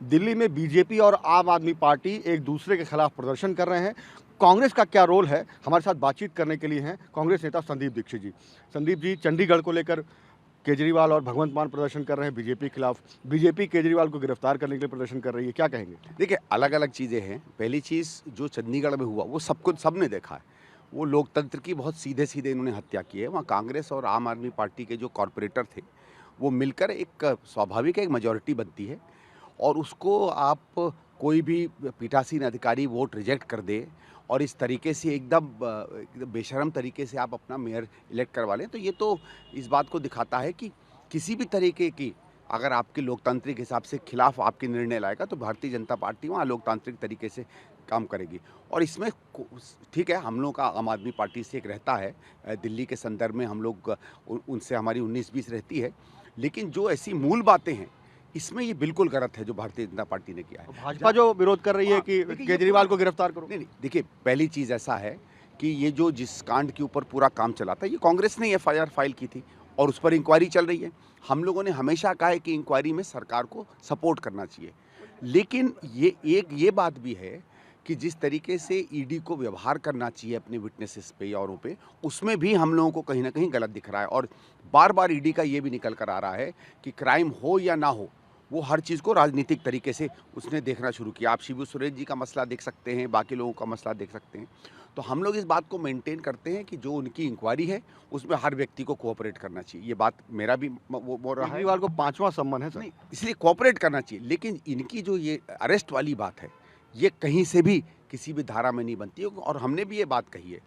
दिल्ली में बीजेपी और आम आदमी पार्टी एक दूसरे के खिलाफ प्रदर्शन कर रहे हैं। कांग्रेस का क्या रोल है, हमारे साथ बातचीत करने के लिए हैं कांग्रेस नेता संदीप दीक्षित जी। संदीप जी, चंडीगढ़ को लेकर केजरीवाल और भगवंत मान प्रदर्शन कर रहे हैं बीजेपी के खिलाफ। बीजेपी केजरीवाल को गिरफ्तार करने के लिए प्रदर्शन कर रही है, क्या कहेंगे? देखिए, अलग-अलग चीज़ें हैं। पहली चीज़ जो चंडीगढ़ में हुआ वो सबने देखा है। वो लोकतंत्र की बहुत सीधे-सीधे इन्होंने हत्या की है। वहाँ कांग्रेस और आम आदमी पार्टी के जो कॉर्पोरेटर थे, वो मिलकर एक स्वाभाविक है एक मेजॉरिटी बनती है और उसको आप कोई भी पीठासीन अधिकारी वोट रिजेक्ट कर दे और इस तरीके से एकदम बेशर्म तरीके से आप अपना मेयर इलेक्ट करवा लें, तो ये तो इस बात को दिखाता है कि किसी भी तरीके की अगर आपके लोकतांत्रिक हिसाब से खिलाफ आपके निर्णय लाएगा तो भारतीय जनता पार्टी वहाँ लोकतांत्रिक तरीके से काम करेगी। और इसमें ठीक है, हम लोग का आम आदमी पार्टी से एक रहता है, दिल्ली के संदर्भ में हम लोग उनसे हमारी 19-20 रहती है, लेकिन जो ऐसी मूल बातें हैं इसमें ये बिल्कुल गलत है जो भारतीय जनता पार्टी ने किया है। भाजपा जो विरोध कर रही है हाँ, कि देखिए केजरीवाल को गिरफ्तार करो। नहीं, देखिए, पहली चीज़ ऐसा है कि ये जो जिस कांड के ऊपर पूरा काम चला था, ये कांग्रेस ने एफआईआर फाइल की थी और उस पर इंक्वायरी चल रही है। हम लोगों ने हमेशा कहा है कि इंक्वायरी में सरकार को सपोर्ट करना चाहिए। लेकिन ये बात भी है कि जिस तरीके से ईडी को व्यवहार करना चाहिए अपने विटनेसेस पे या औरों पे, उसमें भी हम लोगों को कहीं न कहीं गलत दिख रहा है और बार-बार ईडी का ये भी निकल कर आ रहा है कि क्राइम हो या ना हो, वो हर चीज़ को राजनीतिक तरीके से उसने देखना शुरू किया। आप शिबू सोरेन जी का मसला देख सकते हैं, बाकी लोगों का मसला देख सकते हैं। तो हम लोग इस बात को मेंटेन करते हैं कि जो उनकी इंक्वायरी है, उसमें हर व्यक्ति को कोऑपरेट करना चाहिए। ये बात मेरा भी वो बोल रहा है। केजरीवाल को 5वां सम्मन है सर। नहीं, इसलिए कोऑपरेट करना चाहिए। लेकिन इनकी जो ये अरेस्ट वाली बात है, ये कहीं से भी किसी भी धारा में नहीं बनती है और हमने भी ये बात कही है।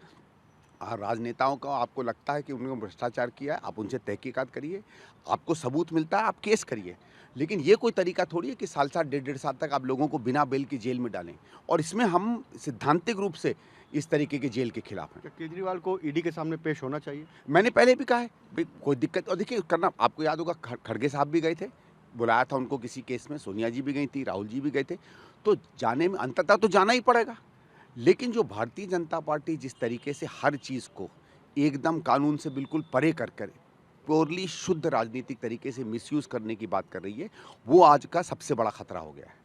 राजनेताओं का आपको लगता है कि उन्होंने भ्रष्टाचार किया है, आप उनसे तहकीकात करिए, आपको सबूत मिलता है, आप केस करिए। लेकिन ये कोई तरीका थोड़ी है कि साल-साल, डेढ़-डेढ़ साल तक आप लोगों को बिना बेल की जेल में डालें और इसमें हम सिद्धांतिक रूप से इस तरीके के जेल के खिलाफ हैं। क्या केजरीवाल को ईडी के सामने पेश होना चाहिए? मैंने पहले भी कहा है, भई कोई दिक्कत और देखिए करना आपको याद होगा खड़गे साहब भी गए थे, बुलाया था उनको किसी केस में, सोनिया जी भी गई थी, राहुल जी भी गए थे, तो जाने में अंततः तो जाना ही पड़ेगा। लेकिन जो भारतीय जनता पार्टी जिस तरीके से हर चीज़ को एकदम कानून से बिल्कुल परे कर प्योरली शुद्ध राजनीतिक तरीके से मिसयूज़ करने की बात कर रही है, वो आज का सबसे बड़ा खतरा हो गया है।